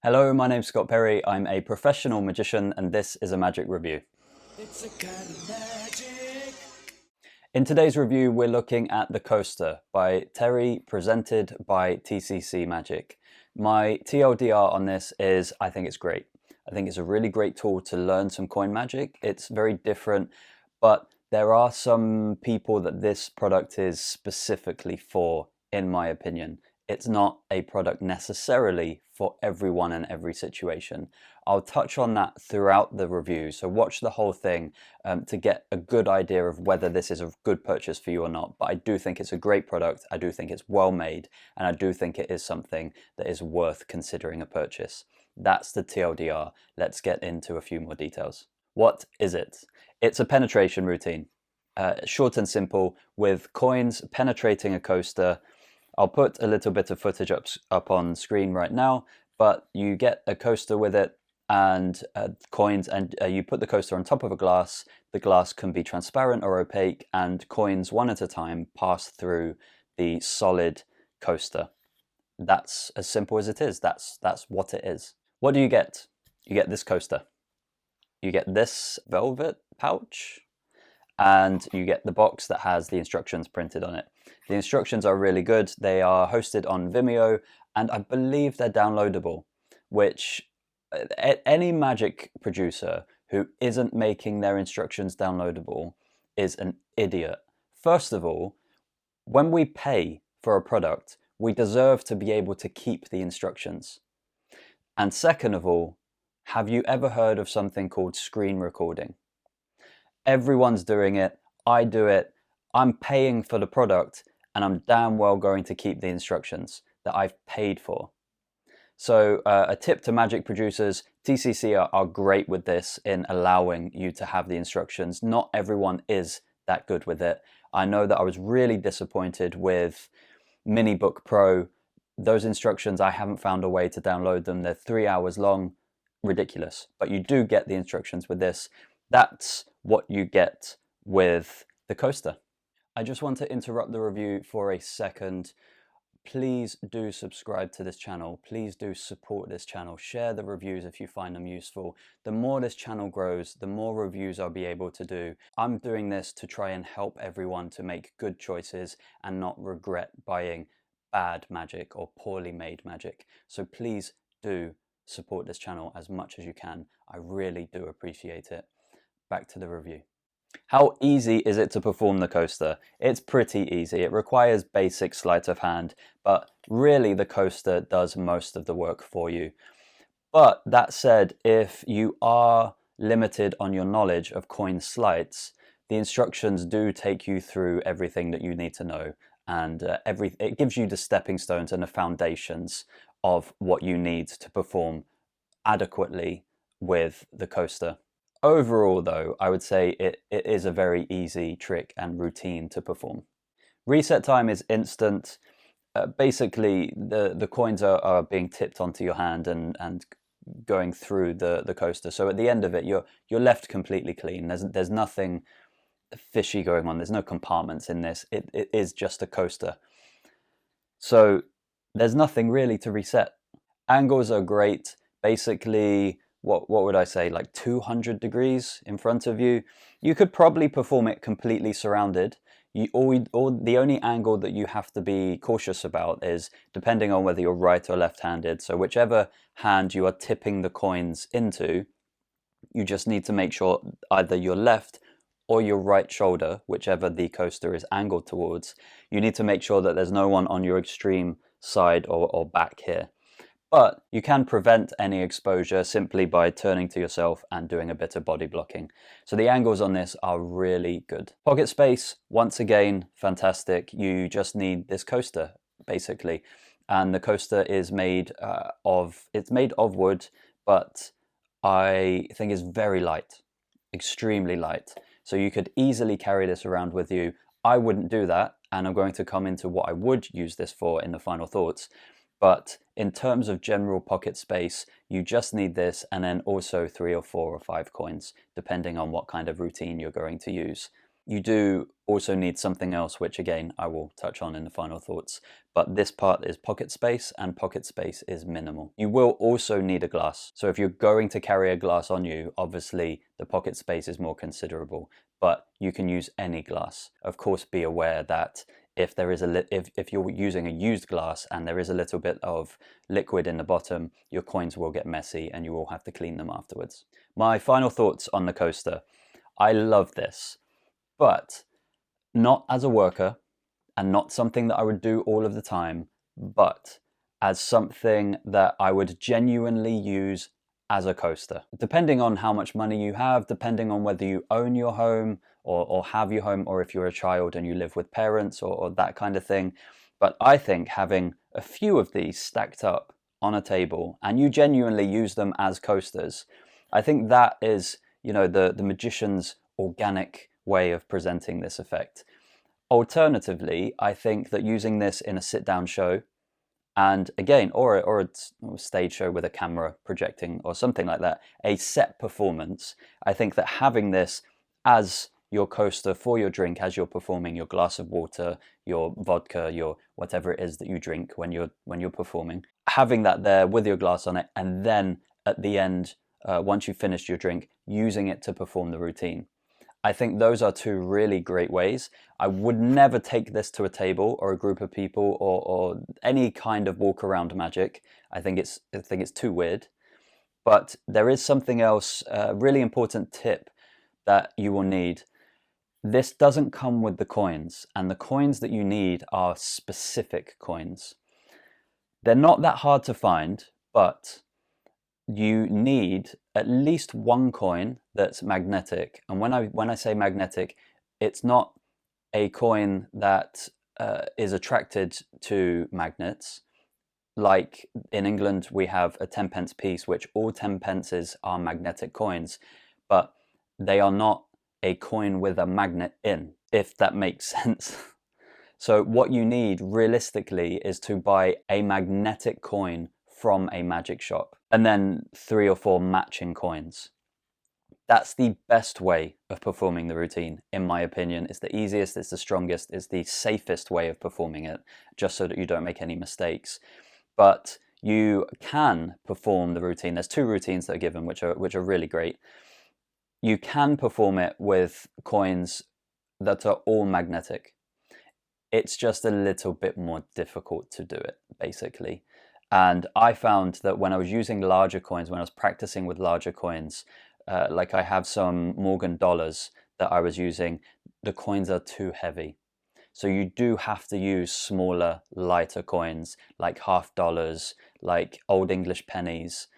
Hello, my name's Scott Perry. I'm a professional magician and this is a magic review. It's a kind of magic. In today's review, we're looking at the coaster by Terry, presented by TCC Magic. My TLDR on this is I think it's great. I think it's a really great tool to learn some coin magic. It's very different, but there are some people that this product is specifically for, in my opinion. It's not a product necessarily for everyone in every situation. I'll touch on that throughout the review, so watch the whole thing to get a good idea of whether this is a good purchase for you or not. But I do think it's a great product, I do think it's well made, and I do think it is something that is worth considering a purchase. That's the TLDR. Let's get into a few more details. What is it? It's a penetration routine. Short and simple, with coins penetrating a coaster. I'll put a little bit of footage up on screen right now, but you get a coaster with it and coins, and you put the coaster on top of a glass. The glass can be transparent or opaque, and coins one at a time pass through the solid coaster. That's as simple as it is. That's what it is. What do you get? You get this coaster. You get this velvet pouch, and you get the box that has the instructions printed on it. The instructions are really good. They are hosted on Vimeo, and I believe they're downloadable, which any magic producer who isn't making their instructions downloadable is an idiot. First of all, when we pay for a product, we deserve to be able to keep the instructions. And second of all, have you ever heard of something called screen recording? Everyone's doing it. I do it. I'm paying for the product, and I'm damn well going to keep the instructions that I've paid for. So a tip to magic producers, TCC are great with this in allowing you to have the instructions. Not everyone is that good with it. I know that I was really disappointed with MiniBook Pro. Those instructions, I haven't found a way to download them. They're 3 hours long, ridiculous. But you do get the instructions with this. That's what you get with the coaster. I just want to interrupt the review for a second. Please do subscribe to this channel. Please do support this channel. Share the reviews if you find them useful. The more this channel grows, the more reviews I'll be able to do. I'm doing this to try and help everyone to make good choices and not regret buying bad magic or poorly made magic. So please do support this channel as much as you can. I really do appreciate it. Back to the review. How easy is it to perform the coaster? It's pretty easy. It requires basic sleight of hand, but really the coaster does most of the work for you. But that said, if you are limited on your knowledge of coin sleights, the instructions do take you through everything that you need to know, and it gives you the stepping stones and the foundations of what you need to perform adequately with the coaster. Overall, though, I would say it is a very easy trick and routine to perform. Reset time is instant. Basically, the coins are being tipped onto your hand and going through the coaster. So at the end of it, you're left completely clean. There's nothing fishy going on. There's no compartments in this. It is just a coaster. So there's nothing really to reset. Angles are great. Basically, what would I say, like 200 degrees in front of you. You could probably perform it completely surrounded. The only angle that you have to be cautious about is depending on whether you're right or left-handed. So whichever hand you are tipping the coins into, you just need to make sure either your left or your right shoulder, whichever the coaster is angled towards, you need to make sure that there's no one on your extreme side or back here. But you can prevent any exposure simply by turning to yourself and doing a bit of body blocking. So the angles on this are really good. Pocket space, once again, fantastic. You just need this coaster, basically. And the coaster is made of wood, but I think it's very light, extremely light. So you could easily carry this around with you. I wouldn't do that, and I'm going to come into what I would use this for in the final thoughts. But in terms of general pocket space, you just need this and then also 3 or 4 or 5 coins, depending on what kind of routine you're going to use. You do also need something else, which again, I will touch on in the final thoughts. But this part is pocket space, and pocket space is minimal. You will also need a glass. So if you're going to carry a glass on you, obviously the pocket space is more considerable, but you can use any glass. Of course, be aware that if there is if you're using a used glass and there is a little bit of liquid in the bottom, your coins will get messy and you will have to clean them afterwards. My final thoughts on the coaster. I love this, but not as a worker and not something that I would do all of the time, but as something that I would genuinely use as a coaster. Depending on how much money you have, depending on whether you own your home or have your home, or if you're a child and you live with parents or that kind of thing. But I think having a few of these stacked up on a table and you genuinely use them as coasters, I think that is, the magician's organic way of presenting this effect. Alternatively, I think that using this in a sit-down show, and again, or a stage show with a camera projecting or something like that, a set performance, I think that having this as your coaster for your drink as you're performing, your glass of water, your vodka, your whatever it is that you drink when you're performing, having that there with your glass on it, and then at the end, once you've finished your drink, using it to perform the routine. I think those are two really great ways. I would never take this to a table or a group of people or any kind of walk around magic. I think it's too weird. But there is something else, a really important tip that you will need. This doesn't come with the coins, and the coins that you need are specific coins. They're not that hard to find, but you need at least one coin that's magnetic. And when I say magnetic, it's not a coin that is attracted to magnets. Like in England, we have a 10 pence piece, which all 10 pences are magnetic coins, but they are not a coin with a magnet in, if that makes sense. So what you need realistically is to buy a magnetic coin from a magic shop, and then 3 or 4 matching coins. That's the best way of performing the routine, in my opinion. It's the easiest, it's the strongest, it's the safest way of performing it, just so that you don't make any mistakes. But you can perform the routine. There's 2 routines that are given, which are really great. You can perform it with coins that are all magnetic. It's just a little bit more difficult to do it, basically. And I found that when I was using larger coins, when I was practicing with larger coins, like I have some Morgan dollars that I was using, the coins are too heavy. So you do have to use smaller, lighter coins, like $50, like Old English pennies,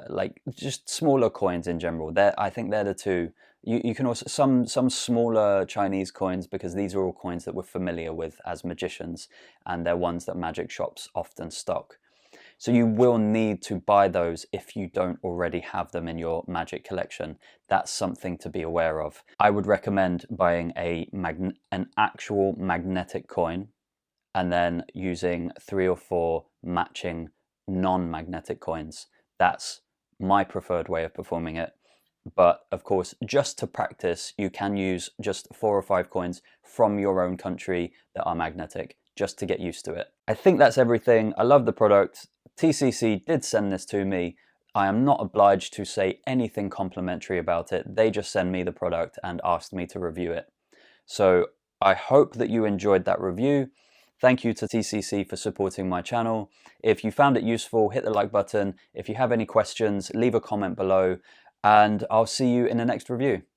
like just smaller coins in general. I think they're the 2. You can also, some smaller Chinese coins, because these are all coins that we're familiar with as magicians, and they're ones that magic shops often stock. So you will need to buy those if you don't already have them in your magic collection. That's something to be aware of. I would recommend buying an actual magnetic coin and then using 3 or 4 matching non-magnetic coins. That's my preferred way of performing it. But of course, just to practice, you can use just 4 or 5 coins from your own country that are magnetic, just to get used to it. I think that's everything. I love the product. TCC did send this to me. I am not obliged to say anything complimentary about it. They just send me the product and asked me to review it. So I hope that you enjoyed that review. Thank you to TCC for supporting my channel. If you found it useful, hit the like button. If you have any questions, leave a comment below, and I'll see you in the next review.